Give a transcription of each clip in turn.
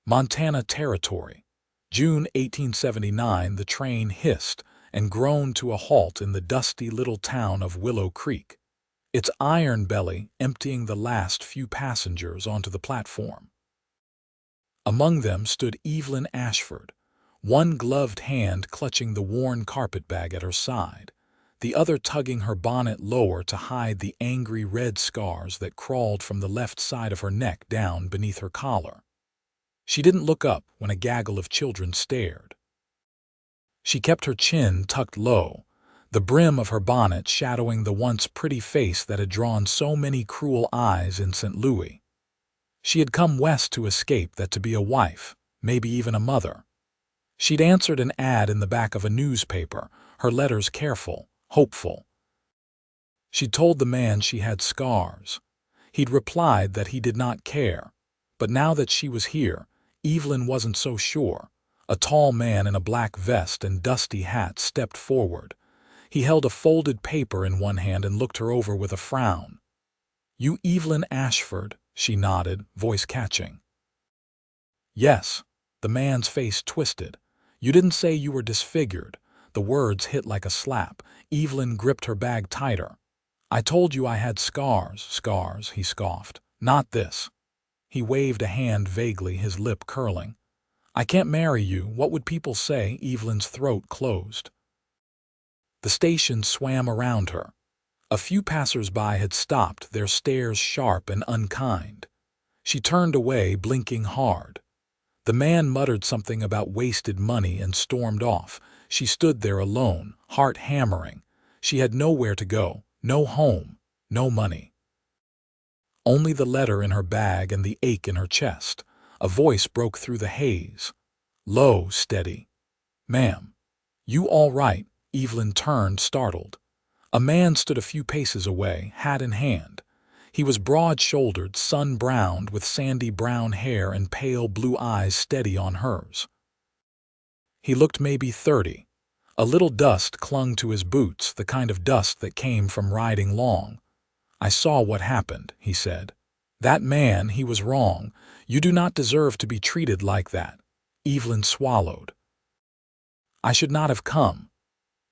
Montana Territory. June 1879, the train hissed and groaned to a halt in the dusty little town of Willow Creek, its iron belly emptying the last few passengers onto the platform. Among them stood Evelyn Ashford, one gloved hand clutching the worn carpetbag at her side, the other tugging her bonnet lower to hide the angry red scars that crawled from the left side of her neck down beneath her collar. She didn't look up when a gaggle of children stared. She kept her chin tucked low, the brim of her bonnet shadowing the once pretty face that had drawn so many cruel eyes in St. Louis. She had come west to escape that, to be a wife, maybe even a mother. She'd answered an ad in the back of a newspaper, her letters careful, hopeful. She'd told the man she had scars. He'd replied that he did not care. But now that she was here, Evelyn wasn't so sure. A tall man in a black vest and dusty hat stepped forward. He held a folded paper in one hand and looked her over with a frown. "You Evelyn Ashford?" she nodded, voice catching. "Yes." The man's face twisted. "You didn't say you were disfigured." The words hit like a slap. Evelyn gripped her bag tighter. "I told you I had scars." "Scars," he scoffed. "Not this." He waved a hand vaguely, his lip curling. "I can't marry you. What would people say?" Evelyn's throat closed. The station swam around her. A few passers-by had stopped, their stares sharp and unkind. She turned away, blinking hard. The man muttered something about wasted money and stormed off. She stood there alone, heart hammering. She had nowhere to go, no home, no money. Only the letter in her bag and the ache in her chest. A voice broke through the haze. Low, steady. "Ma'am." "You all right?" Evelyn turned, startled. A man stood a few paces away, hat in hand. He was broad-shouldered, sun-browned, with sandy brown hair and pale blue eyes steady on hers. He looked maybe 30. A little dust clung to his boots, the kind of dust that came from riding long. "I saw what happened," he said. "That man, he was wrong. You do not deserve to be treated like that." Evelyn swallowed. "I should not have come."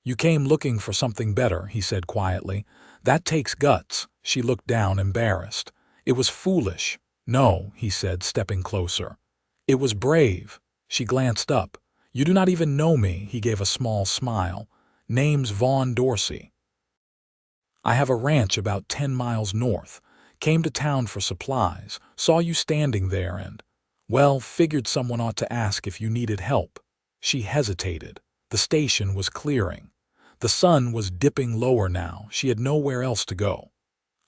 "You came looking for something better," he said quietly. "That takes guts." She looked down, embarrassed. "It was foolish." "No," he said, stepping closer. "It was brave." She glanced up. "You do not even know me." He gave a small smile. "Name's Vaughn Dorsey. I have a ranch about 10 miles north. Came to town for supplies. Saw you standing there and, well, figured someone ought to ask if you needed help." She hesitated. The station was clearing. The sun was dipping lower now. She had nowhere else to go.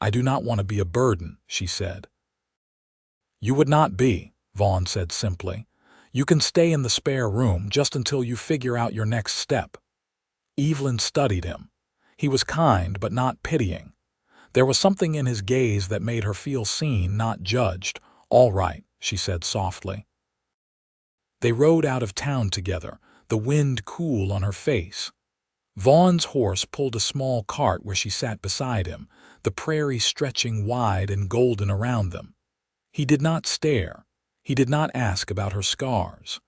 "I do not want to be a burden," she said. "You would not be," Vaughn said simply. "You can stay in the spare room just until you figure out your next step." Evelyn studied him. He was kind but not pitying. There was something in his gaze that made her feel seen, not judged. "All right," she said softly. They rode out of town together, the wind cool on her face. Vaughn's horse pulled a small cart where she sat beside him, the prairie stretching wide and golden around them. He did not stare. He did not ask about her scars.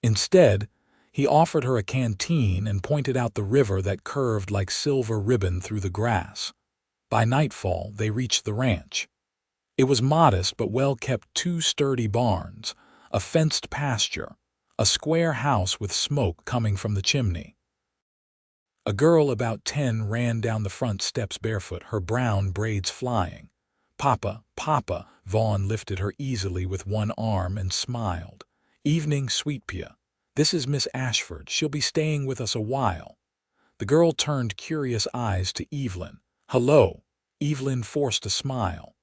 Instead, he offered her a canteen and pointed out the river that curved like silver ribbon through the grass. By nightfall, they reached the ranch. It was modest but well-kept, 2 sturdy barns, a fenced pasture, a square house with smoke coming from the chimney. A girl about 10 ran down the front steps barefoot, her brown braids flying. "Papa, Papa." Vaughn lifted her easily with one arm and smiled. "Evening, sweet Pia. This is Miss Ashford. She'll be staying with us a while." The girl turned curious eyes to Evelyn. "Hello." Evelyn forced a smile.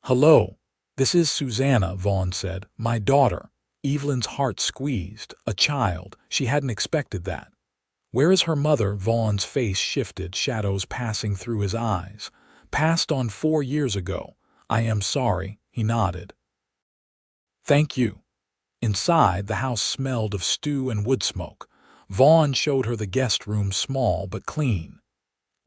"Hello. This is Susanna," Vaughn said. "My daughter." Evelyn's heart squeezed. A child. She hadn't expected that. "Where is her mother?" Vaughn's face shifted, shadows passing through his eyes. "Passed on 4 years ago." "I am sorry," he nodded. "Thank you." Inside, the house smelled of stew and wood smoke. Vaughn showed her the guest room, small but clean.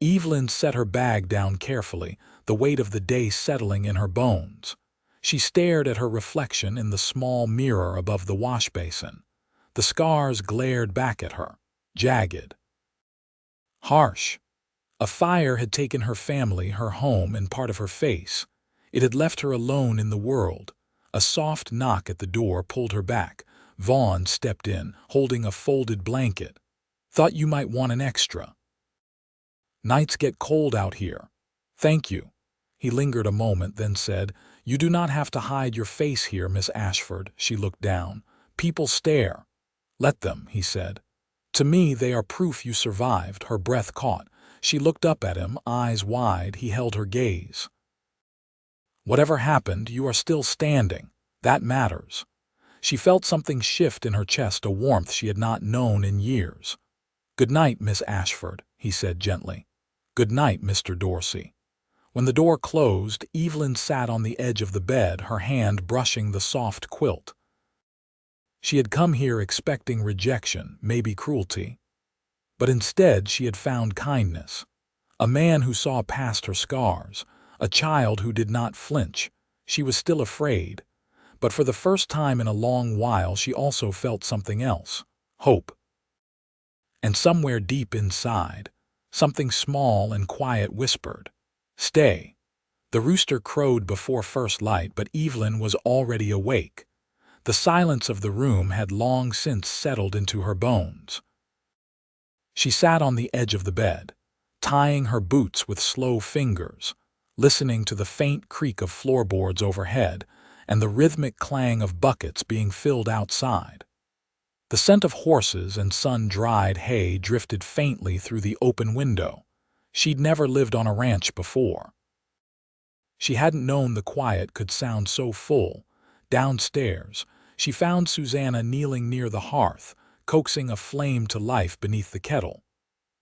Evelyn set her bag down carefully, the weight of the day settling in her bones. She stared at her reflection in the small mirror above the wash basin. The scars glared back at her, jagged, harsh. A fire had taken her family, her home, and part of her face. It had left her alone in the world. A soft knock at the door pulled her back. Vaughn stepped in, holding a folded blanket. "Thought you might want an extra. Nights get cold out here." "Thank you." He lingered a moment, then said, "You do not have to hide your face here, Miss Ashford." She looked down. "People stare." "Let them," he said. "To me, they are proof you survived." Her breath caught. She looked up at him, eyes wide. He held her gaze. "Whatever happened, you are still standing. That matters." She felt something shift in her chest, a warmth she had not known in years. "Good night, Miss Ashford," he said gently. "Good night, Mr. Dorsey." When the door closed, Evelyn sat on the edge of the bed, her hand brushing the soft quilt. She had come here expecting rejection, maybe cruelty. But instead she had found kindness. A man who saw past her scars, a child who did not flinch. She was still afraid, but for the first time in a long while she also felt something else, hope. And somewhere deep inside, something small and quiet whispered, "Stay." The rooster crowed before first light, but Evelyn was already awake. The silence of the room had long since settled into her bones. She sat on the edge of the bed, tying her boots with slow fingers, listening to the faint creak of floorboards overhead and the rhythmic clang of buckets being filled outside. The scent of horses and sun-dried hay drifted faintly through the open window. She'd never lived on a ranch before. She hadn't known the quiet could sound so full. Downstairs, she found Susanna kneeling near the hearth, coaxing a flame to life beneath the kettle.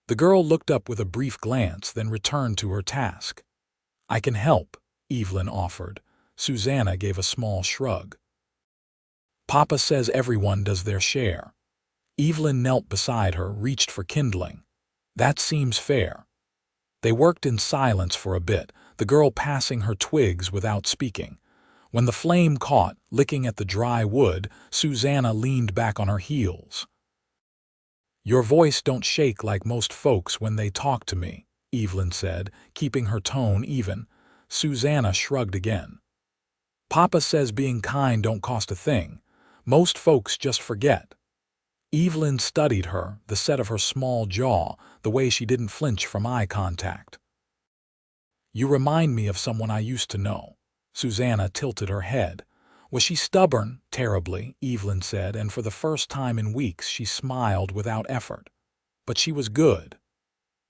The girl looked up with a brief glance, then returned to her task. "I can help," Evelyn offered. Susanna gave a small shrug. "Papa says everyone does their share." Evelyn knelt beside her, reached for kindling. "That seems fair." They worked in silence for a bit, the girl passing her twigs without speaking. When the flame caught, licking at the dry wood, Susanna leaned back on her heels. "Your voice don't shake like most folks when they talk to me," Evelyn said, keeping her tone even. Susanna shrugged again. "Papa says being kind don't cost a thing. Most folks just forget." Evelyn studied her, the set of her small jaw, the way she didn't flinch from eye contact. "You remind me of someone I used to know." Susanna tilted her head. "Was she stubborn?" "Terribly," Evelyn said, and for the first time in weeks she smiled without effort. "But she was good."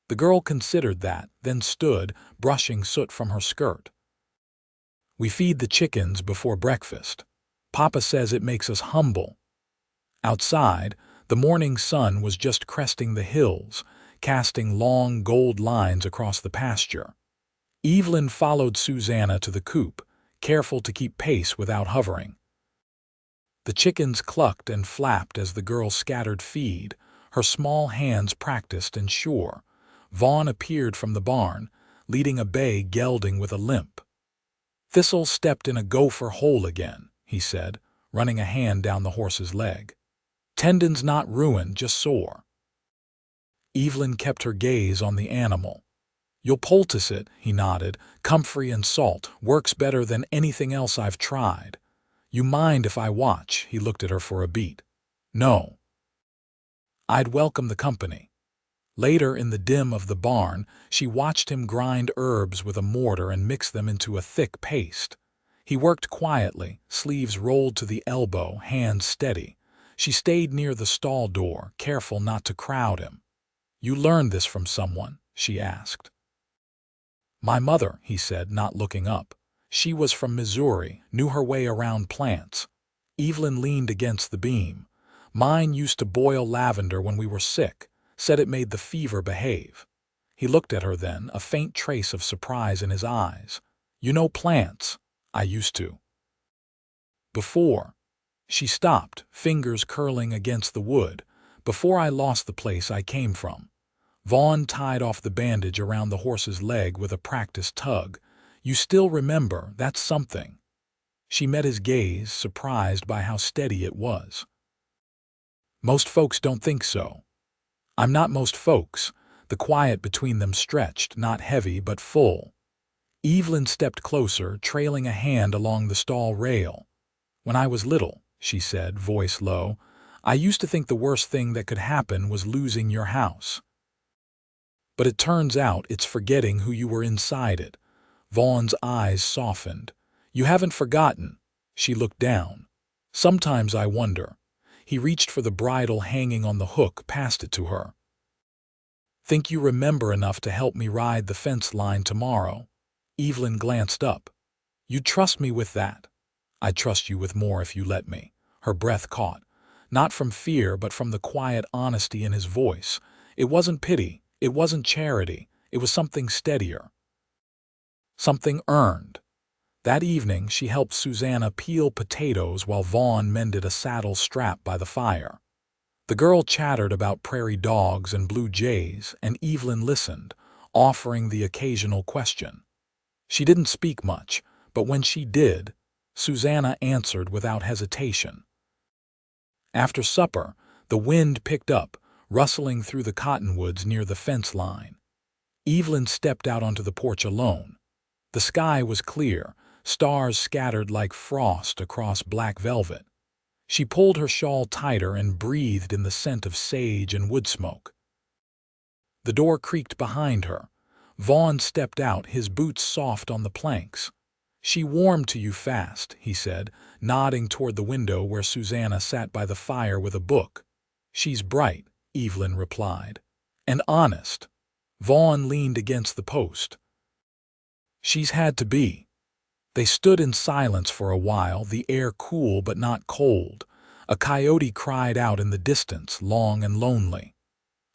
The girl considered that, then stood, brushing soot from her skirt. "We feed the chickens before breakfast. Papa says it makes us humble." Outside, the morning sun was just cresting the hills, casting long gold lines across the pasture. Evelyn followed Susanna to the coop, careful to keep pace without hovering. The chickens clucked and flapped as the girl scattered feed, her small hands practiced and sure. Vaughn appeared from the barn, leading a bay gelding with a limp. "Thistle stepped in a gopher hole again," he said, running a hand down the horse's leg. "Tendons not ruined, just sore." Evelyn kept her gaze on the animal. "You'll poultice it," he nodded. "Comfrey and salt works better than anything else I've tried. You mind if I watch?" He looked at her for a beat. "No." "I'd welcome the company." Later, in the dim of the barn, she watched him grind herbs with a mortar and mix them into a thick paste. He worked quietly, sleeves rolled to the elbow, hands steady. She stayed near the stall door, careful not to crowd him. "You learned this from someone?" she asked. "My mother," he said, not looking up. "She was from Missouri, knew her way around plants." Evelyn leaned against the beam. "Mine used to boil lavender when we were sick. Said it made the fever behave." He looked at her then, a faint trace of surprise in his eyes. "You know plants?" "I used to." "Before." She stopped, fingers curling against the wood. "Before I lost the place I came from." Vaughn tied off the bandage around the horse's leg with a practiced tug. "You still remember, that's something." She met his gaze, surprised by how steady it was. Most folks don't think so. I'm not most folks. The quiet between them stretched, not heavy but full. Evelyn stepped closer, trailing a hand along the stall rail. When I was little, she said, voice low, I used to think the worst thing that could happen was losing your house. But it turns out it's forgetting who you were inside it. Vaughn's eyes softened. You haven't forgotten. She looked down. Sometimes I wonder. He reached for the bridle hanging on the hook, passed it to her. Think you remember enough to help me ride the fence line tomorrow? Evelyn glanced up. You'd trust me with that? I'd trust you with more if you let me. Her breath caught. Not from fear, but from the quiet honesty in his voice. It wasn't pity. It wasn't charity. It was something steadier. Something earned. That evening, she helped Susanna peel potatoes while Vaughn mended a saddle strap by the fire. The girl chattered about prairie dogs and blue jays, and Evelyn listened, offering the occasional question. She didn't speak much, but when she did, Susanna answered without hesitation. After supper, the wind picked up, rustling through the cottonwoods near the fence line. Evelyn stepped out onto the porch alone. The sky was clear, stars scattered like frost across black velvet. She pulled her shawl tighter and breathed in the scent of sage and wood smoke. The door creaked behind her. Vaughn stepped out, his boots soft on the planks. She warmed to you fast, he said, nodding toward the window where Susanna sat by the fire with a book. She's bright, Evelyn replied. And honest. Vaughn leaned against the post. She's had to be. They stood in silence for a while, the air cool but not cold. A coyote cried out in the distance, long and lonely.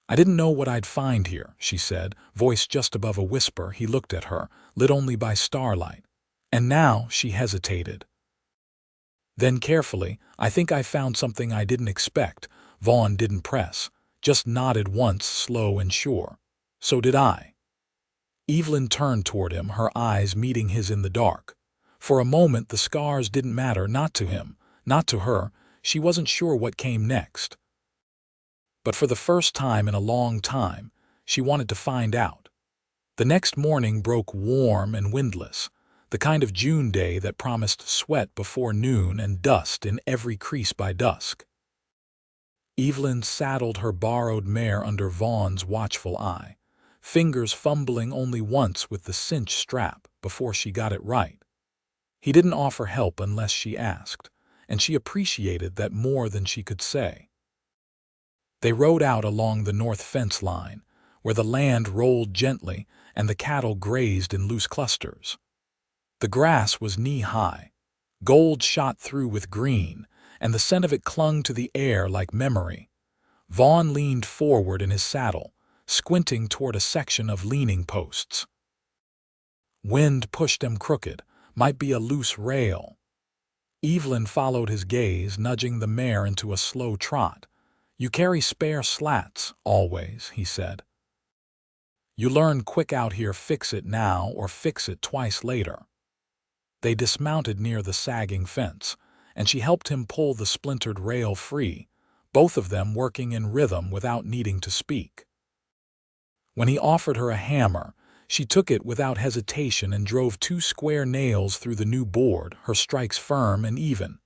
I didn't know what I'd find here, she said, voice just above a whisper. He looked at her, lit only by starlight. And now she hesitated. Then carefully, I think I found something I didn't expect. Vaughn didn't press, just nodded once, slow and sure. So did I. Evelyn turned toward him, her eyes meeting his in the dark. For a moment the scars didn't matter, not to him, not to her. She wasn't sure what came next. But for the first time in a long time, she wanted to find out. The next morning broke warm and windless, the kind of June day that promised sweat before noon and dust in every crease by dusk. Evelyn saddled her borrowed mare under Vaughn's watchful eye, fingers fumbling only once with the cinch strap before she got it right. He didn't offer help unless she asked, and she appreciated that more than she could say. They rode out along the north fence line, where the land rolled gently and the cattle grazed in loose clusters. The grass was knee-high, gold shot through with green, and the scent of it clung to the air like memory. Vaughn leaned forward in his saddle, squinting toward a section of leaning posts. Wind pushed them crooked, might be a loose rail. Evelyn followed his gaze, nudging the mare into a slow trot. You carry spare slats, always, he said. You learn quick out here, fix it now or fix it twice later. They dismounted near the sagging fence, and she helped him pull the splintered rail free, both of them working in rhythm without needing to speak. When he offered her a hammer, she took it without hesitation and drove 2 square nails through the new board, her strikes firm and even.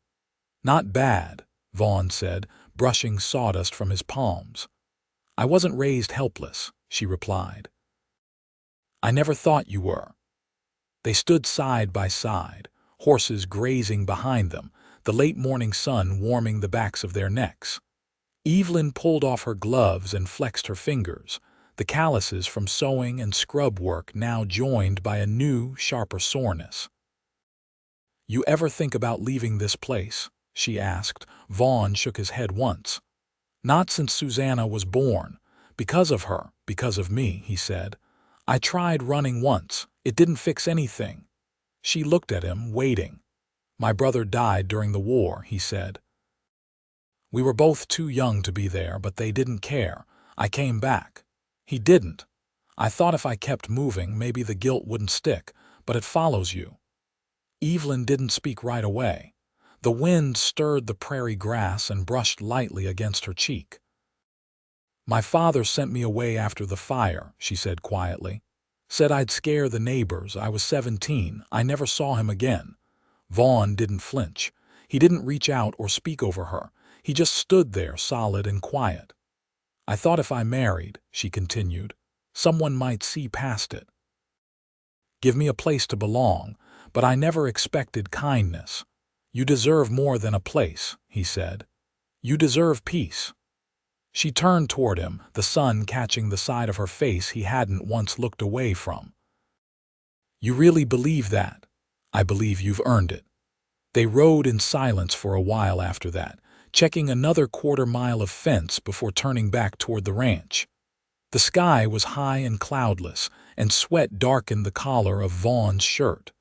Not bad, Vaughn said, brushing sawdust from his palms. I wasn't raised helpless, she replied. I never thought you were. They stood side by side, horses grazing behind them, the late morning sun warming the backs of their necks. Evelyn pulled off her gloves and flexed her fingers, the calluses from sewing and scrub work now joined by a new, sharper soreness. You ever think about leaving this place? She asked. Vaughn shook his head once. Not since Susanna was born. Because of her, because of me, he said. I tried running once. It didn't fix anything. She looked at him, waiting. My brother died during the war, he said. We were both too young to be there, but they didn't care. I came back. He didn't. I thought if I kept moving, maybe the guilt wouldn't stick, but it follows you. Evelyn didn't speak right away. The wind stirred the prairie grass and brushed lightly against her cheek. "My father sent me away after the fire," she said quietly. "Said I'd scare the neighbors. I was 17. I never saw him again." Vaughn didn't flinch. He didn't reach out or speak over her. He just stood there, solid and quiet. "I thought if I married," she continued, "someone might see past it. Give me a place to belong, but I never expected kindness." "You deserve more than a place," he said. "You deserve peace." She turned toward him, the sun catching the side of her face he hadn't once looked away from. "You really believe that?" "I believe you've earned it." They rode in silence for a while after that, checking another quarter-mile of fence before turning back toward the ranch. The sky was high and cloudless, and sweat darkened the collar of Vaughn's shirt.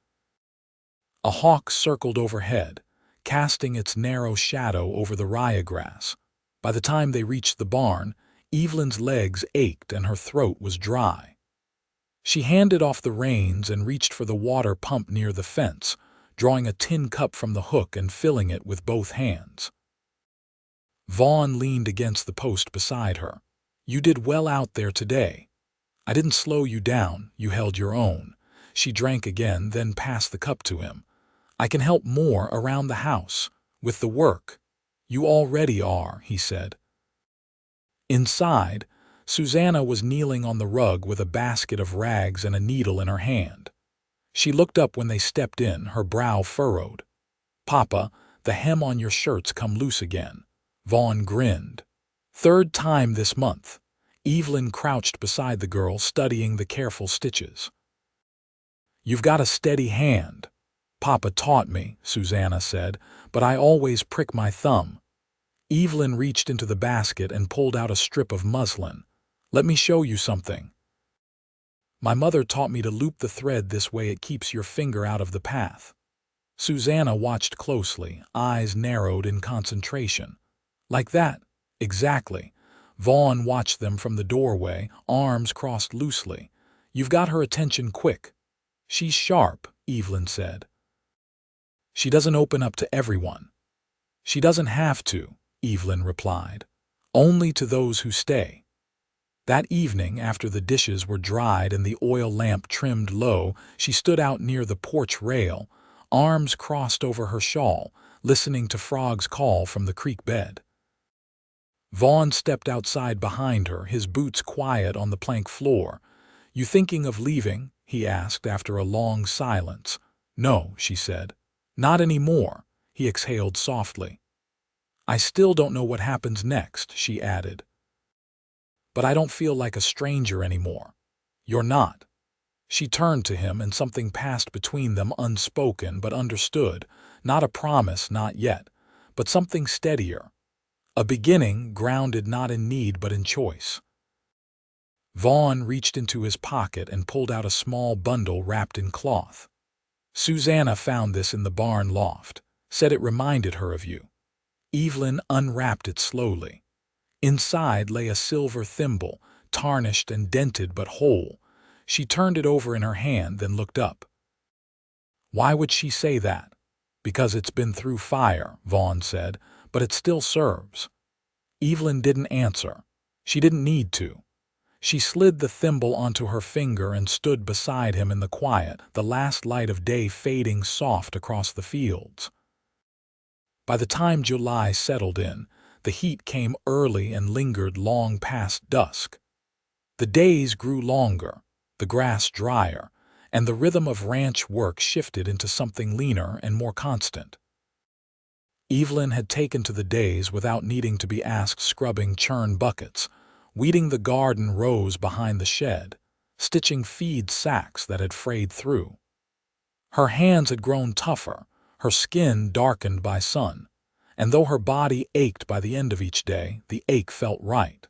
A hawk circled overhead, casting its narrow shadow over the ryegrass. By the time they reached the barn, Evelyn's legs ached and her throat was dry. She handed off the reins and reached for the water pump near the fence, drawing a tin cup from the hook and filling it with both hands. Vaughn leaned against the post beside her. "You did well out there today. I didn't slow you down, you held your own." She drank again, then passed the cup to him. "I can help more around the house, with the work." "You already are," he said. Inside, Susanna was kneeling on the rug with a basket of rags and a needle in her hand. She looked up when they stepped in, her brow furrowed. "Papa, the hem on your shirt's come loose again." Vaughn grinned. "Third time this month." Evelyn crouched beside the girl, studying the careful stitches. "You've got a steady hand." "Papa taught me," Susanna said, "but I always prick my thumb." Evelyn reached into the basket and pulled out a strip of muslin. "Let me show you something. My mother taught me to loop the thread this way. It keeps your finger out of the path." Susanna watched closely, eyes narrowed in concentration. "Like that?" "Exactly." Vaughn watched them from the doorway, arms crossed loosely. "You've got her attention quick." "She's sharp," Evelyn said. "She doesn't open up to everyone." "She doesn't have to," Evelyn replied. "Only to those who stay." That evening, after the dishes were dried and the oil lamp trimmed low, she stood out near the porch rail, arms crossed over her shawl, listening to frogs call from the creek bed. Vaughn stepped outside behind her, his boots quiet on the plank floor. "You thinking of leaving?" he asked after a long silence. "No," she said. "Not anymore," he exhaled softly. "I still don't know what happens next," she added. "But I don't feel like a stranger anymore." "You're not." She turned to him, and something passed between them, unspoken but understood. Not a promise, not yet, but something steadier. A beginning, grounded not in need but in choice. Vaughn reached into his pocket and pulled out a small bundle wrapped in cloth. "Susanna found this in the barn loft. Said it reminded her of you." Evelyn unwrapped it slowly. Inside lay a silver thimble, tarnished and dented but whole. She turned it over in her hand, then looked up. "Why would she say that?" "Because it's been through fire," Vaughn said, "but it still serves." Evelyn didn't answer. She didn't need to. She slid the thimble onto her finger and stood beside him in the quiet, the last light of day fading soft across the fields. By the time July settled in, the heat came early and lingered long past dusk. The days grew longer, the grass drier, and the rhythm of ranch work shifted into something leaner and more constant. Evelyn had taken to the days without needing to be asked, scrubbing churn buckets, weeding the garden rows behind the shed, stitching feed sacks that had frayed through. Her hands had grown tougher, her skin darkened by sun, and though her body ached by the end of each day, the ache felt right.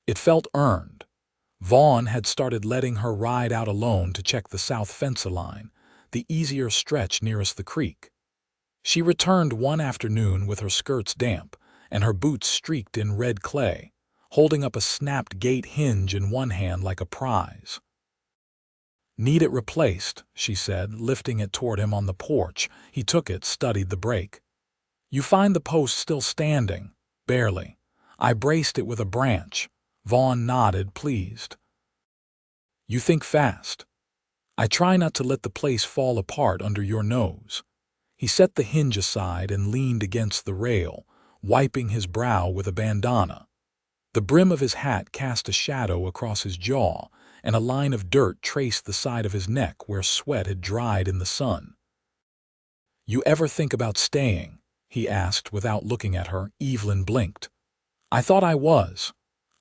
It felt earned. Vaughn had started letting her ride out alone to check the south fence line, the easier stretch nearest the creek. She returned one afternoon with her skirts damp and her boots streaked in red clay, holding up a snapped gate hinge in one hand like a prize. Need it replaced, she said, lifting it toward him on the porch. He took it, studied the break. You find the post still standing? Barely. I braced it with a branch. Vaughn nodded, pleased. You think fast. I try not to let the place fall apart under your nose. He set the hinge aside and leaned against the rail, wiping his brow with a bandana. The brim of his hat cast a shadow across his jaw, and a line of dirt traced the side of his neck where sweat had dried in the sun. You ever think about staying? He asked without looking at her. Evelyn blinked. I thought I was.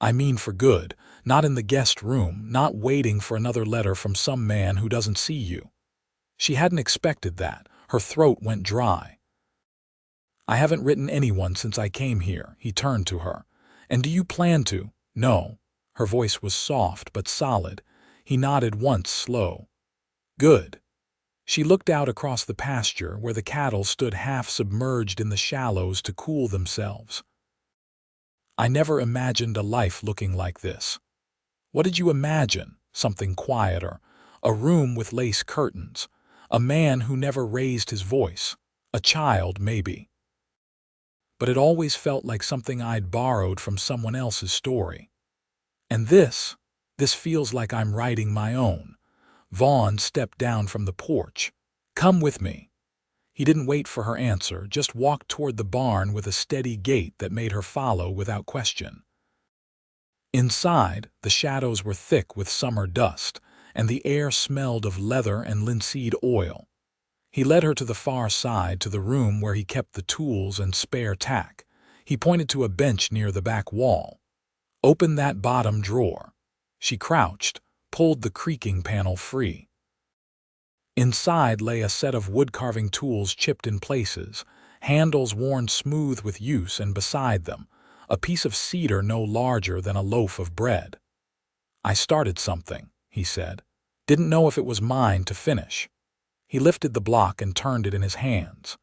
I mean for good, not in the guest room, not waiting for another letter from some man who doesn't see you. She hadn't expected that. Her throat went dry. I haven't written anyone since I came here. He turned to her. And do you plan to? No. Her voice was soft but solid. He nodded once, slow. Good. She looked out across the pasture where the cattle stood half submerged in the shallows to cool themselves. I never imagined a life looking like this. What did you imagine? Something quieter. A room with lace curtains. A man who never raised his voice. A child, maybe. But it always felt like something I'd borrowed from someone else's story. And this feels like I'm writing my own. Vaughn stepped down from the porch. Come with me. He didn't wait for her answer, just walked toward the barn with a steady gait that made her follow without question. Inside, the shadows were thick with summer dust, and the air smelled of leather and linseed oil. He led her to the far side, to the room where he kept the tools and spare tack. He pointed to a bench near the back wall. Open that bottom drawer. She crouched, pulled the creaking panel free. Inside lay a set of wood-carving tools chipped in places, handles worn smooth with use, and beside them, a piece of cedar no larger than a loaf of bread. I started something, he said. Didn't know if it was mine to finish. He lifted the block and turned it in his hands.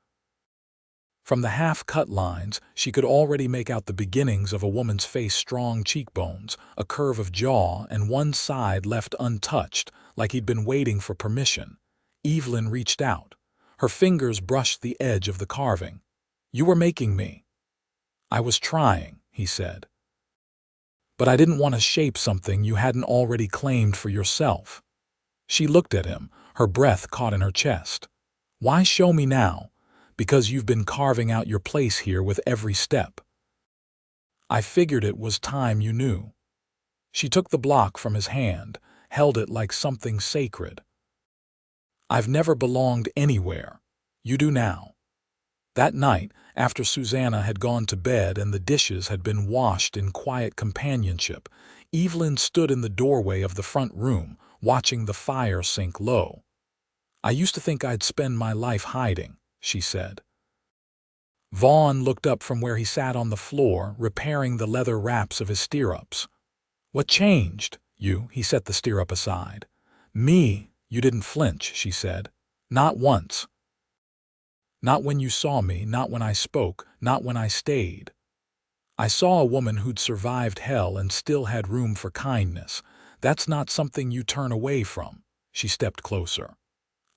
From the half-cut lines, she could already make out the beginnings of a woman's face: strong cheekbones, a curve of jaw, and one side left untouched, like he'd been waiting for permission. Evelyn reached out. Her fingers brushed the edge of the carving. You were making me. I was trying, he said. But I didn't want to shape something you hadn't already claimed for yourself. She looked at him, her breath caught in her chest. Why show me now? Because you've been carving out your place here with every step. I figured it was time you knew. She took the block from his hand, held it like something sacred. I've never belonged anywhere. You do now. That night, after Susanna had gone to bed and the dishes had been washed in quiet companionship, Evelyn stood in the doorway of the front room, watching the fire sink low. I used to think I'd spend my life hiding, she said. Vaughn looked up from where he sat on the floor, repairing the leather wraps of his stirrups. What changed? You, he set the stirrup aside. Me, you didn't flinch, she said. Not once. Not when you saw me, not when I spoke, not when I stayed. I saw a woman who'd survived hell and still had room for kindness. That's not something you turn away from. She stepped closer.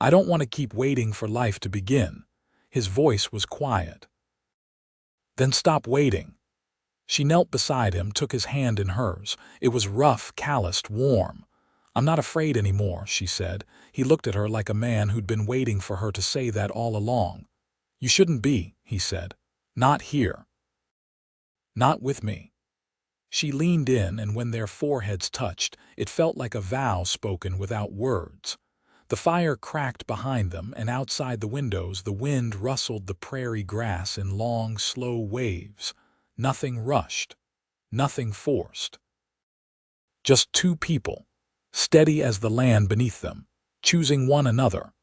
I don't want to keep waiting for life to begin. His voice was quiet. Then stop waiting. She knelt beside him, took his hand in hers. It was rough, calloused, warm. I'm not afraid anymore, she said. He looked at her like a man who'd been waiting for her to say that all along. You shouldn't be, he said. Not here. Not with me. She leaned in, and when their foreheads touched, it felt like a vow spoken without words. The fire cracked behind them, and outside the windows the wind rustled the prairie grass in long, slow waves. Nothing rushed. Nothing forced. Just two people, steady as the land beneath them, choosing one another.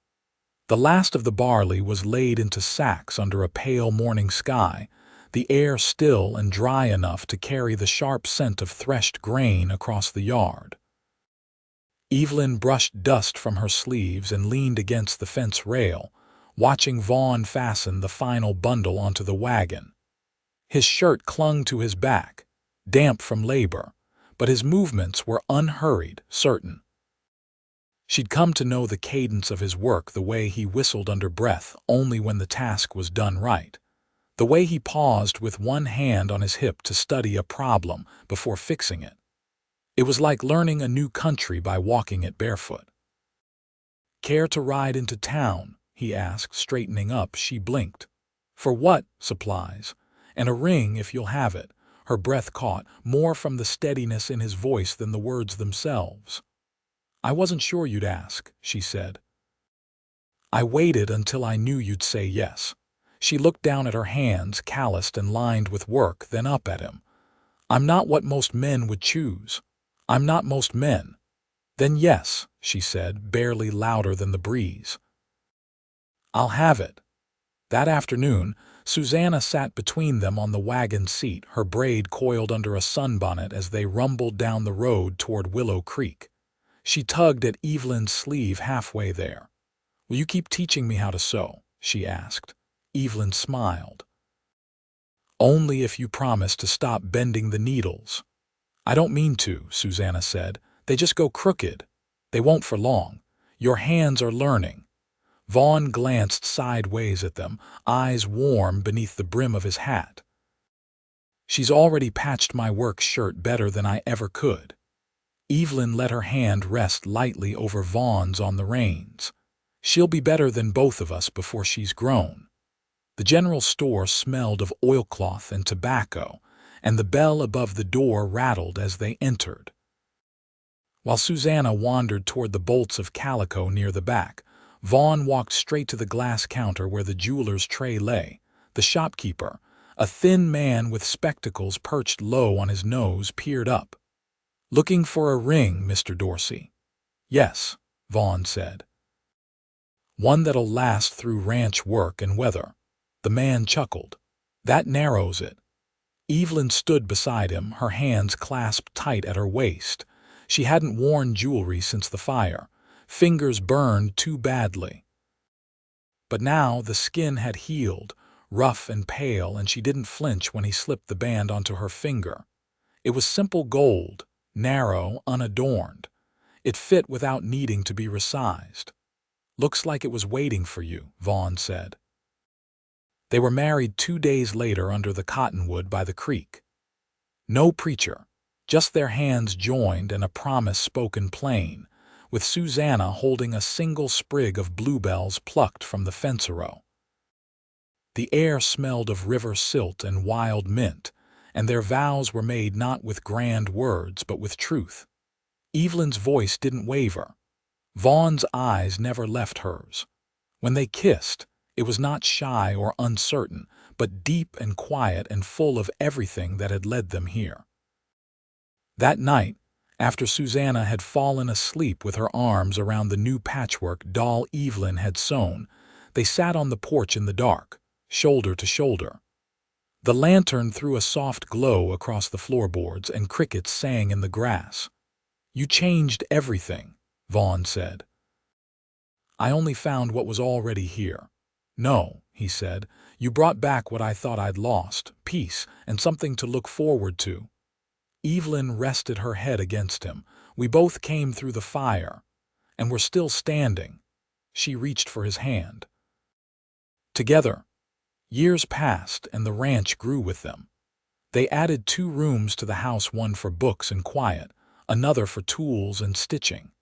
The last of the barley was laid into sacks under a pale morning sky, the air still and dry enough to carry the sharp scent of threshed grain across the yard. Evelyn brushed dust from her sleeves and leaned against the fence rail, watching Vaughn fasten the final bundle onto the wagon. His shirt clung to his back, damp from labor, but his movements were unhurried, certain. She'd come to know the cadence of his work, the way he whistled under breath only when the task was done right, the way he paused with one hand on his hip to study a problem before fixing it. It was like learning a new country by walking it barefoot. "Care to ride into town?" he asked, straightening up. She blinked. "For what?" "Supplies. And a ring if you'll have it." Her breath caught, more from the steadiness in his voice than the words themselves. "I wasn't sure you'd ask," she said. "I waited until I knew you'd say yes." She looked down at her hands, calloused and lined with work, then up at him. "I'm not what most men would choose. I'm not most men." "Then yes," she said, barely louder than the breeze. "I'll have it." That afternoon, Susanna sat between them on the wagon seat, her braid coiled under a sunbonnet as they rumbled down the road toward Willow Creek. She tugged at Evelyn's sleeve halfway there. "Will you keep teaching me how to sew?" she asked. Evelyn smiled. "Only if you promise to stop bending the needles." "I don't mean to," Susanna said. "They just go crooked." "They won't for long. Your hands are learning." Vaughn glanced sideways at them, eyes warm beneath the brim of his hat. "She's already patched my work shirt better than I ever could." Evelyn let her hand rest lightly over Vaughn's on the reins. "She'll be better than both of us before she's grown." The general store smelled of oilcloth and tobacco, and the bell above the door rattled as they entered. While Susanna wandered toward the bolts of calico near the back, Vaughn walked straight to the glass counter where the jeweler's tray lay. The shopkeeper, a thin man with spectacles perched low on his nose, peered up. "Looking for a ring, Mr. Dorsey?" "Yes," Vaughn said. "One that'll last through ranch work and weather." The man chuckled. "That narrows it." Evelyn stood beside him, her hands clasped tight at her waist. She hadn't worn jewelry since the fire. Fingers burned too badly. But now the skin had healed, rough and pale, and she didn't flinch when he slipped the band onto her finger. It was simple gold, narrow, unadorned. It fit without needing to be resized. "Looks like it was waiting for you," Vaughn said. They were married 2 days later under the cottonwood by the creek. No preacher, just their hands joined and a promise spoken plain, with Susanna holding a single sprig of bluebells plucked from the fence-row. The air smelled of river silt and wild mint, and their vows were made not with grand words but with truth. Evelyn's voice didn't waver. Vaughn's eyes never left hers. When they kissed, it was not shy or uncertain, but deep and quiet and full of everything that had led them here. That night, after Susanna had fallen asleep with her arms around the new patchwork doll Evelyn had sewn, they sat on the porch in the dark, shoulder to shoulder. The lantern threw a soft glow across the floorboards and crickets sang in the grass. "You changed everything," Vaughn said. "I only found what was already here." "No," he said, "you brought back what I thought I'd lost, peace and something to look forward to." Evelyn rested her head against him. "We both came through the fire, and we're still standing." She reached for his hand. Together, years passed and the ranch grew with them. They added 2 rooms to the house, one for books and quiet, another for tools and stitching.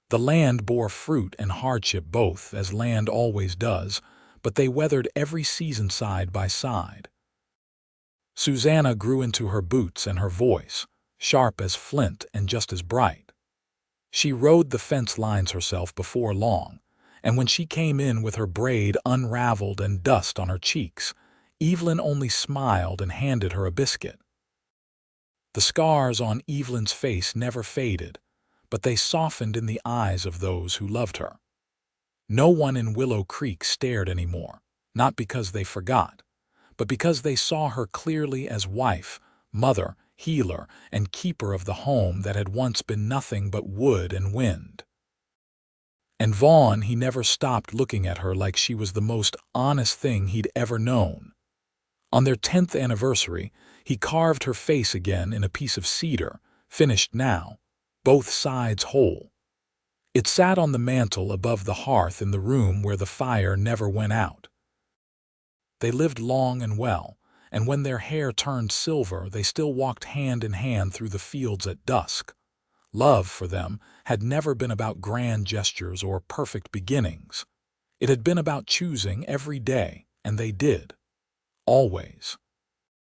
The land bore fruit and hardship both, as land always does, but they weathered every season side by side. Susanna grew into her boots and her voice, sharp as flint and just as bright. She rode the fence lines herself before long, and when she came in with her braid unraveled and dust on her cheeks, Evelyn only smiled and handed her a biscuit. The scars on Evelyn's face never faded, but they softened in the eyes of those who loved her. No one in Willow Creek stared anymore, not because they forgot, but because they saw her clearly as wife, mother, healer, and keeper of the home that had once been nothing but wood and wind. And Vaughn, he never stopped looking at her like she was the most honest thing he'd ever known. On their 10th anniversary, he carved her face again in a piece of cedar, finished now, both sides whole. It sat on the mantel above the hearth in the room where the fire never went out. They lived long and well, and when their hair turned silver, they still walked hand in hand through the fields at dusk. Love, for them, had never been about grand gestures or perfect beginnings. It had been about choosing every day, and they did. Always.